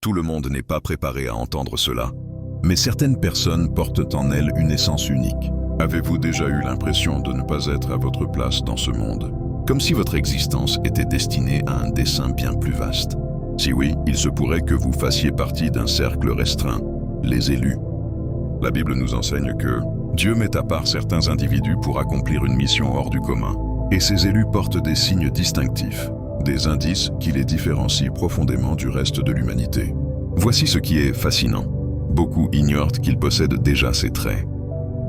Tout le monde n'est pas préparé à entendre cela. Mais certaines personnes portent en elles une essence unique. Avez-vous déjà eu l'impression de ne pas être à votre place dans ce monde? Comme si votre existence était destinée à un dessein bien plus vaste. Si oui, il se pourrait que vous fassiez partie d'un cercle restreint, les élus. La Bible nous enseigne que Dieu met à part certains individus pour accomplir une mission hors du commun, et ces élus portent des signes distinctifs, des indices qui les différencient profondément du reste de l'humanité. Voici ce qui est fascinant. Beaucoup ignorent qu'ils possèdent déjà ces traits.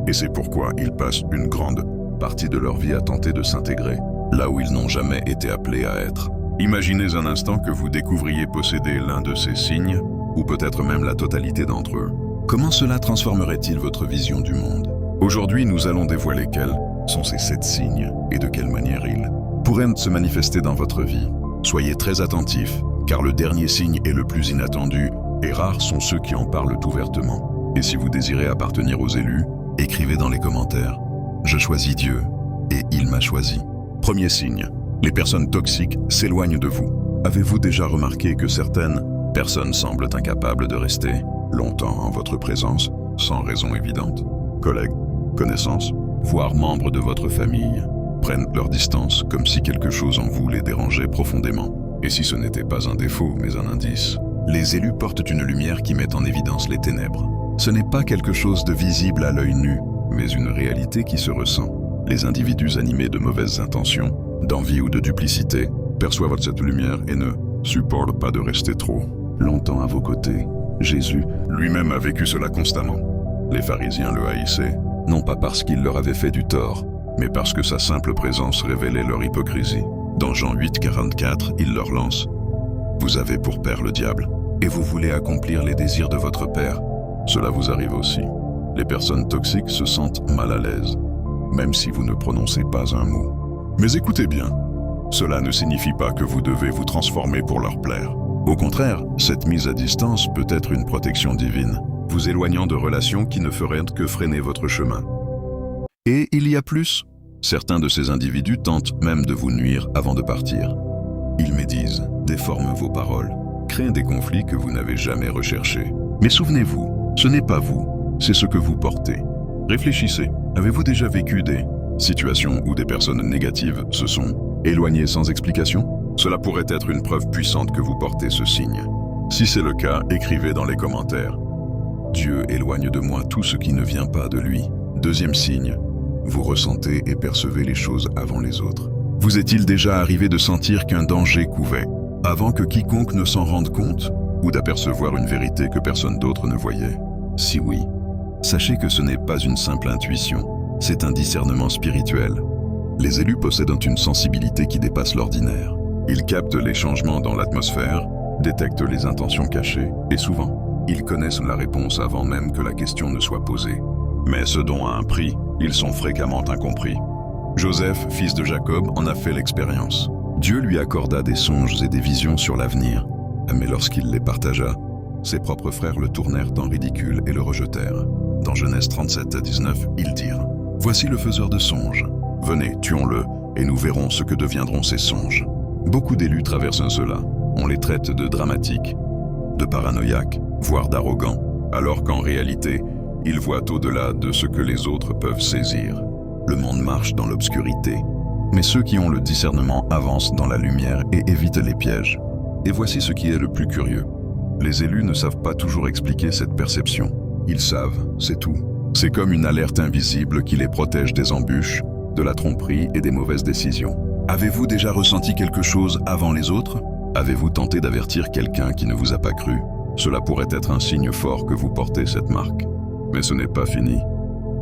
Et c'est pourquoi ils passent une grande partie de leur vie à tenter de s'intégrer, là où ils n'ont jamais été appelés à être. Imaginez un instant que vous découvriez posséder l'un de ces signes, ou peut-être même la totalité d'entre eux. Comment cela transformerait-il votre vision du monde? Aujourd'hui, nous allons dévoiler quels sont ces 7 signes et de quelle manière ils pourraient se manifester dans votre vie. Soyez très attentifs, car le dernier signe est le plus inattendu, et rares sont ceux qui en parlent ouvertement. Et si vous désirez appartenir aux élus, écrivez dans les commentaires « Je choisis Dieu, et il m'a choisi ». Premier signe, les personnes toxiques s'éloignent de vous. Avez-vous déjà remarqué que certaines personnes semblent incapables de rester longtemps en votre présence, sans raison évidente? Collègues, connaissances, voire membres de votre famille prennent leur distance comme si quelque chose en vous les dérangeait profondément. Et si ce n'était pas un défaut, mais un indice? Les élus portent une lumière qui met en évidence les ténèbres. Ce n'est pas quelque chose de visible à l'œil nu, mais une réalité qui se ressent. Les individus animés de mauvaises intentions, d'envie ou de duplicité, perçoivent cette lumière et ne supportent pas de rester trop longtemps à vos côtés. Jésus lui-même a vécu cela constamment. Les pharisiens le haïssaient, non pas parce qu'il leur avait fait du tort, mais parce que sa simple présence révélait leur hypocrisie. Dans Jean 8, 44, il leur lance « Vous avez pour père le diable, et vous voulez accomplir les désirs de votre père. Cela vous arrive aussi. » Les personnes toxiques se sentent mal à l'aise, même si vous ne prononcez pas un mot. Mais écoutez bien, cela ne signifie pas que vous devez vous transformer pour leur plaire. Au contraire, cette mise à distance peut être une protection divine, vous éloignant de relations qui ne feraient que freiner votre chemin. Et il y a plus. Certains de ces individus tentent même de vous nuire avant de partir. Ils médisent, déforment vos paroles, créent des conflits que vous n'avez jamais recherchés. Mais souvenez-vous, ce n'est pas vous, c'est ce que vous portez. Réfléchissez, avez-vous déjà vécu des situations où des personnes négatives se sont éloignées sans explication? Cela pourrait être une preuve puissante que vous portez ce signe. Si c'est le cas, écrivez dans les commentaires. Dieu éloigne de moi tout ce qui ne vient pas de lui. Deuxième signe, vous ressentez et percevez les choses avant les autres. Vous est-il déjà arrivé de sentir qu'un danger couvait, avant que quiconque ne s'en rende compte, ou d'apercevoir une vérité que personne d'autre ne voyait? Si oui, sachez que ce n'est pas une simple intuition, c'est un discernement spirituel. Les élus possèdent une sensibilité qui dépasse l'ordinaire. Ils captent les changements dans l'atmosphère, détectent les intentions cachées, et souvent, ils connaissent la réponse avant même que la question ne soit posée. Mais ce don a un prix, ils sont fréquemment incompris. Joseph, fils de Jacob, en a fait l'expérience. Dieu lui accorda des songes et des visions sur l'avenir, mais lorsqu'il les partagea, ses propres frères le tournèrent en ridicule et le rejetèrent. Dans Genèse 37 à 19, ils dirent « Voici le faiseur de songes. Venez, tuons-le, et nous verrons ce que deviendront ces songes. » Beaucoup d'élus traversent cela. On les traite de dramatiques, de paranoïaques, voire d'arrogants, alors qu'en réalité, ils voient au-delà de ce que les autres peuvent saisir. Le monde marche dans l'obscurité, mais ceux qui ont le discernement avancent dans la lumière et évitent les pièges. Et voici ce qui est le plus curieux. Les élus ne savent pas toujours expliquer cette perception. Ils savent, c'est tout. C'est comme une alerte invisible qui les protège des embûches, de la tromperie et des mauvaises décisions. Avez-vous déjà ressenti quelque chose avant les autres? Avez-vous tenté d'avertir quelqu'un qui ne vous a pas cru? Cela pourrait être un signe fort que vous portez cette marque. Mais ce n'est pas fini.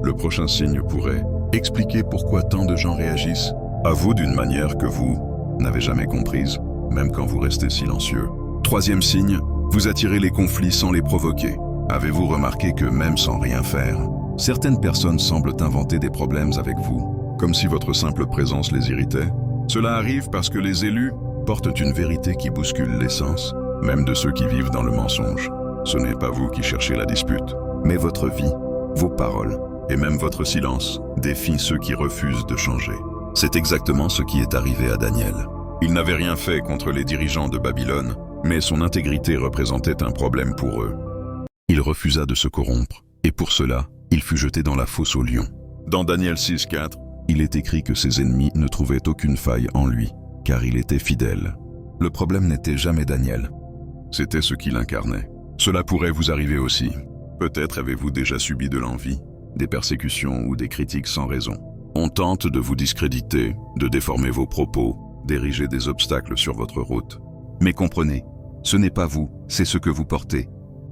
Le prochain signe pourrait expliquer pourquoi tant de gens réagissent à vous d'une manière que vous n'avez jamais comprise, même quand vous restez silencieux. Troisième signe, vous attirez les conflits sans les provoquer. Avez-vous remarqué que même sans rien faire, certaines personnes semblent inventer des problèmes avec vous, comme si votre simple présence les irritait? Cela arrive parce que les élus portent une vérité qui bouscule l'essence, même de ceux qui vivent dans le mensonge. Ce n'est pas vous qui cherchez la dispute, mais votre vie, vos paroles, et même votre silence défient ceux qui refusent de changer. C'est exactement ce qui est arrivé à Daniel. Il n'avait rien fait contre les dirigeants de Babylone, mais son intégrité représentait un problème pour eux. Il refusa de se corrompre, et pour cela, il fut jeté dans la fosse aux lions. Dans Daniel 6,4, il est écrit que ses ennemis ne trouvaient aucune faille en lui, car il était fidèle. Le problème n'était jamais Daniel. C'était ce qu'il incarnait. Cela pourrait vous arriver aussi. Peut-être avez-vous déjà subi de l'envie, des persécutions ou des critiques sans raison. On tente de vous discréditer, de déformer vos propos, d'ériger des obstacles sur votre route. Mais comprenez, ce n'est pas vous, c'est ce que vous portez.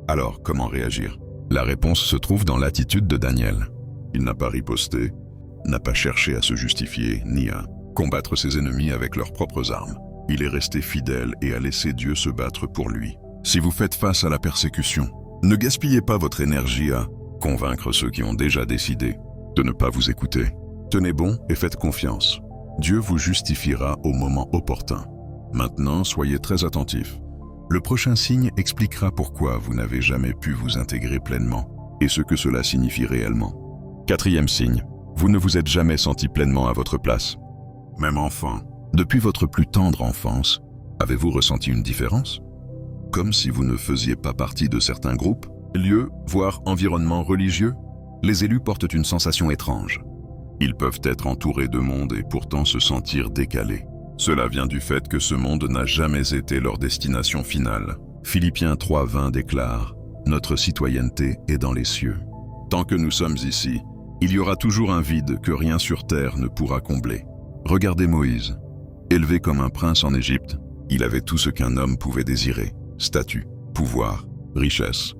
Alors, comment réagir? La réponse se trouve dans l'attitude de Daniel. Il n'a pas riposté, n'a pas cherché à se justifier, ni à combattre ses ennemis avec leurs propres armes. Il est resté fidèle et a laissé Dieu se battre pour lui. Si vous faites face à la persécution, ne gaspillez pas votre énergie à convaincre ceux qui ont déjà décidé de ne pas vous écouter. Tenez bon et faites confiance. Dieu vous justifiera au moment opportun. Maintenant, soyez très attentifs. Le prochain signe expliquera pourquoi vous n'avez jamais pu vous intégrer pleinement et ce que cela signifie réellement. Quatrième signe, vous ne vous êtes jamais senti pleinement à votre place. Même enfant, depuis votre plus tendre enfance, avez-vous ressenti une différence? Comme si vous ne faisiez pas partie de certains groupes, lieux, voire environnements religieux? Les élus portent une sensation étrange. Ils peuvent être entourés de monde et pourtant se sentir décalés. Cela vient du fait que ce monde n'a jamais été leur destination finale. Philippiens 3,20 déclare « Notre citoyenneté est dans les cieux ». Tant que nous sommes ici, il y aura toujours un vide que rien sur terre ne pourra combler. Regardez Moïse. Élevé comme un prince en Égypte, il avait tout ce qu'un homme pouvait désirer, statut, pouvoir, richesse.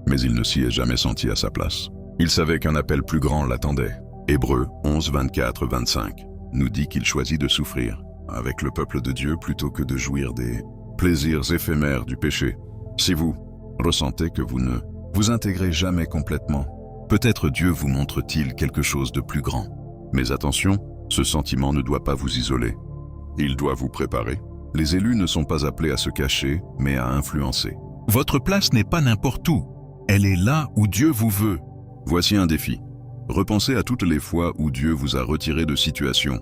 Mais il ne s'y est jamais senti à sa place. Il savait qu'un appel plus grand l'attendait. Hébreux 11, 24, 25 nous dit qu'il choisit de souffrir avec le peuple de Dieu plutôt que de jouir des plaisirs éphémères du péché. Si vous ressentez que vous ne vous intégrez jamais complètement, peut-être Dieu vous montre-t-il quelque chose de plus grand. Mais attention, ce sentiment ne doit pas vous isoler. Il doit vous préparer. Les élus ne sont pas appelés à se cacher, mais à influencer. Votre place n'est pas n'importe où. Elle est là où Dieu vous veut. Voici un défi. Repensez à toutes les fois où Dieu vous a retiré de situations,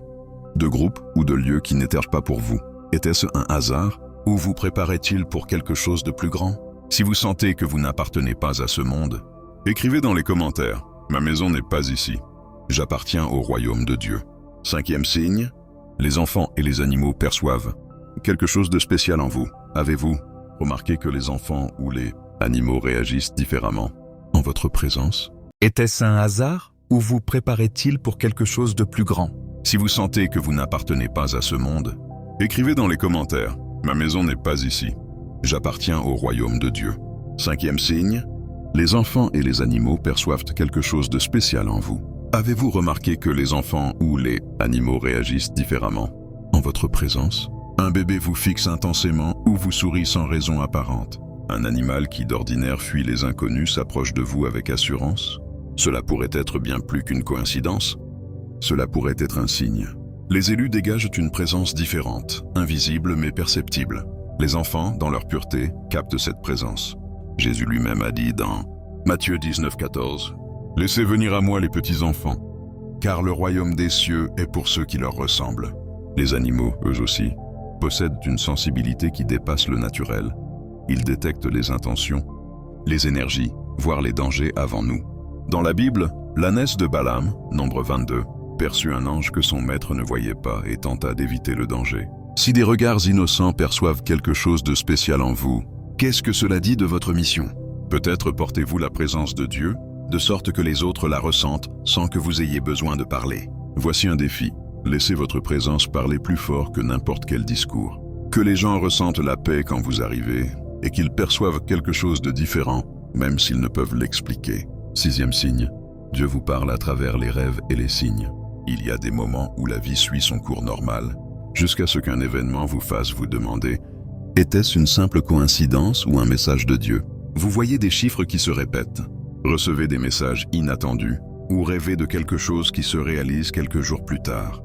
de groupes ou de lieux qui n'étaient pas pour vous. Était-ce un hasard ou vous préparait-il pour quelque chose de plus grand? Si vous sentez que vous n'appartenez pas à ce monde, écrivez dans les commentaires « Ma maison n'est pas ici. J'appartiens au royaume de Dieu ». Cinquième signe, les enfants et les animaux perçoivent quelque chose de spécial en vous. Avez-vous remarqué que les enfants ou les animaux réagissent différemment en votre présence? Était-ce un hasard ou vous préparait-il pour quelque chose de plus grand? Si vous sentez que vous n'appartenez pas à ce monde, écrivez dans les commentaires « Ma maison n'est pas ici. J'appartiens au royaume de Dieu ». Cinquième signe, les enfants et les animaux perçoivent quelque chose de spécial en vous. Avez-vous remarqué que les enfants ou les animaux réagissent différemment en votre présence? Un bébé vous fixe intensément ou vous sourit sans raison apparente. Un animal qui d'ordinaire fuit les inconnus s'approche de vous avec assurance. Cela pourrait être bien plus qu'une coïncidence. Cela pourrait être un signe. Les élus dégagent une présence différente, invisible mais perceptible. Les enfants, dans leur pureté, captent cette présence. Jésus lui-même a dit dans Matthieu 19, 14 « Laissez venir à moi les petits enfants, car le royaume des cieux est pour ceux qui leur ressemblent. » Les animaux, eux aussi, possèdent une sensibilité qui dépasse le naturel. Ils détectent les intentions, les énergies, voire les dangers avant nous. Dans la Bible, l'ânesse de Balaam, nombre 22, perçut un ange que son maître ne voyait pas et tenta d'éviter le danger. Si des regards innocents perçoivent quelque chose de spécial en vous, qu'est-ce que cela dit de votre mission? Peut-être portez-vous la présence de Dieu, de sorte que les autres la ressentent sans que vous ayez besoin de parler. Voici un défi. Laissez votre présence parler plus fort que n'importe quel discours. Que les gens ressentent la paix quand vous arrivez et qu'ils perçoivent quelque chose de différent, même s'ils ne peuvent l'expliquer. Sixième signe, Dieu vous parle à travers les rêves et les signes. Il y a des moments où la vie suit son cours normal, jusqu'à ce qu'un événement vous fasse vous demander « Était-ce une simple coïncidence ou un message de Dieu ?» Vous voyez des chiffres qui se répètent, recevez des messages inattendus ou rêvez de quelque chose qui se réalise quelques jours plus tard.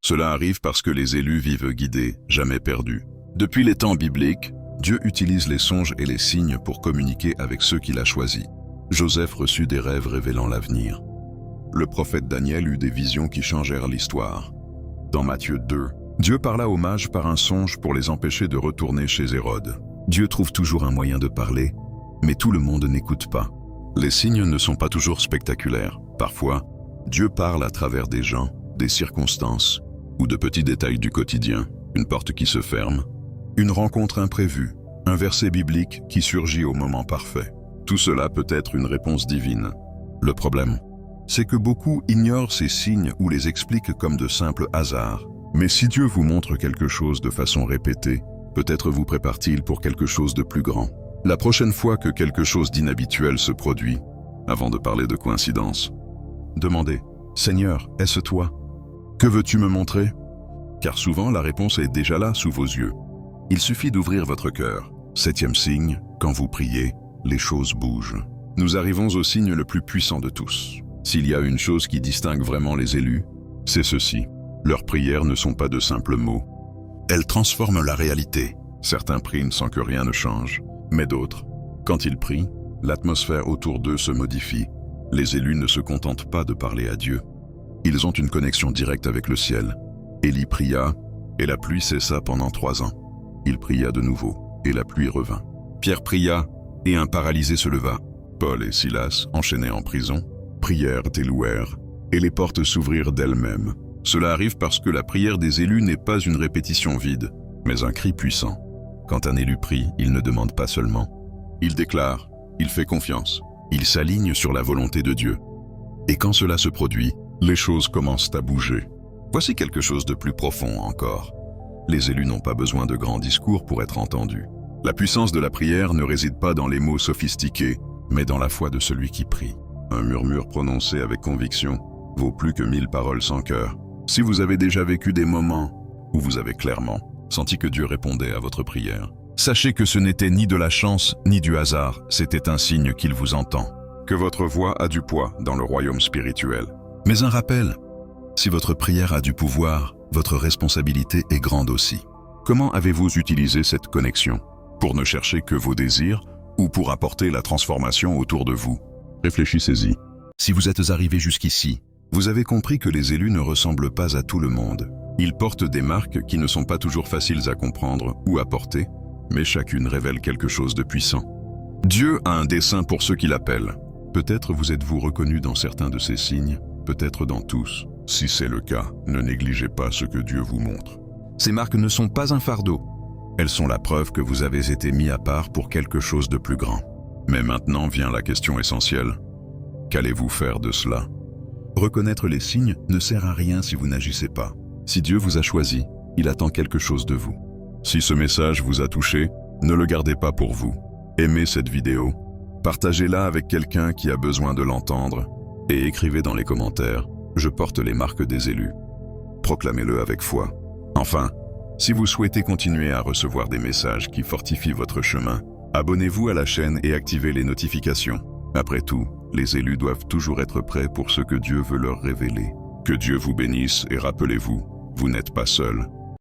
Cela arrive parce que les élus vivent guidés, jamais perdus. Depuis les temps bibliques, Dieu utilise les songes et les signes pour communiquer avec ceux qu'il a choisis. Joseph reçut des rêves révélant l'avenir. Le prophète Daniel eut des visions qui changèrent l'histoire. Dans Matthieu 2, Dieu parla aux mages par un songe pour les empêcher de retourner chez Hérode. Dieu trouve toujours un moyen de parler, mais tout le monde n'écoute pas. Les signes ne sont pas toujours spectaculaires. Parfois, Dieu parle à travers des gens, des circonstances ou de petits détails du quotidien. Une porte qui se ferme, une rencontre imprévue, un verset biblique qui surgit au moment parfait. Tout cela peut être une réponse divine. Le problème, c'est que beaucoup ignorent ces signes ou les expliquent comme de simples hasards. Mais si Dieu vous montre quelque chose de façon répétée, peut-être vous prépare-t-il pour quelque chose de plus grand. La prochaine fois que quelque chose d'inhabituel se produit, avant de parler de coïncidence, demandez « Seigneur, est-ce toi? Que veux-tu me montrer ?» Car souvent la réponse est déjà là sous vos yeux. Il suffit d'ouvrir votre cœur. 7e signe, quand vous priez, les choses bougent. Nous arrivons au signe le plus puissant de tous. S'il y a une chose qui distingue vraiment les élus, c'est ceci. Leurs prières ne sont pas de simples mots. Elles transforment la réalité. Certains prient sans que rien ne change, mais d'autres, quand ils prient, l'atmosphère autour d'eux se modifie. Les élus ne se contentent pas de parler à Dieu. Ils ont une connexion directe avec le ciel. Élie pria, et la pluie cessa pendant 3 ans. Il pria de nouveau, et la pluie revint. Pierre pria, et un paralysé se leva. Paul et Silas, enchaînés en prison, prièrent et louèrent, et les portes s'ouvrirent d'elles-mêmes. Cela arrive parce que la prière des élus n'est pas une répétition vide, mais un cri puissant. Quand un élu prie, il ne demande pas seulement. Il déclare, il fait confiance, il s'aligne sur la volonté de Dieu. Et quand cela se produit, les choses commencent à bouger. Voici quelque chose de plus profond encore. Les élus n'ont pas besoin de grands discours pour être entendus. La puissance de la prière ne réside pas dans les mots sophistiqués, mais dans la foi de celui qui prie. Un murmure prononcé avec conviction vaut plus que 1000 paroles sans cœur. Si vous avez déjà vécu des moments où vous avez clairement senti que Dieu répondait à votre prière, sachez que ce n'était ni de la chance ni du hasard, c'était un signe qu'il vous entend, que votre voix a du poids dans le royaume spirituel. Mais un rappel, si votre prière a du pouvoir, votre responsabilité est grande aussi. Comment avez-vous utilisé cette connexion? Pour ne chercher que vos désirs ou pour apporter la transformation autour de vous? Réfléchissez-y. Si vous êtes arrivé jusqu'ici, vous avez compris que les élus ne ressemblent pas à tout le monde. Ils portent des marques qui ne sont pas toujours faciles à comprendre ou à porter, mais chacune révèle quelque chose de puissant. Dieu a un dessein pour ceux qui l'appellent. Peut-être vous êtes-vous reconnu dans certains de ces signes, peut-être dans tous. Si c'est le cas, ne négligez pas ce que Dieu vous montre. Ces marques ne sont pas un fardeau. Elles sont la preuve que vous avez été mis à part pour quelque chose de plus grand. Mais maintenant vient la question essentielle. Qu'allez-vous faire de cela? Reconnaître les signes ne sert à rien si vous n'agissez pas. Si Dieu vous a choisi, il attend quelque chose de vous. Si ce message vous a touché, ne le gardez pas pour vous. Aimez cette vidéo, partagez-la avec quelqu'un qui a besoin de l'entendre et écrivez dans les commentaires « Je porte les marques des élus ». Proclamez-le avec foi. Enfin, si vous souhaitez continuer à recevoir des messages qui fortifient votre chemin, abonnez-vous à la chaîne et activez les notifications. Après tout, les élus doivent toujours être prêts pour ce que Dieu veut leur révéler. Que Dieu vous bénisse et rappelez-vous, vous n'êtes pas seul.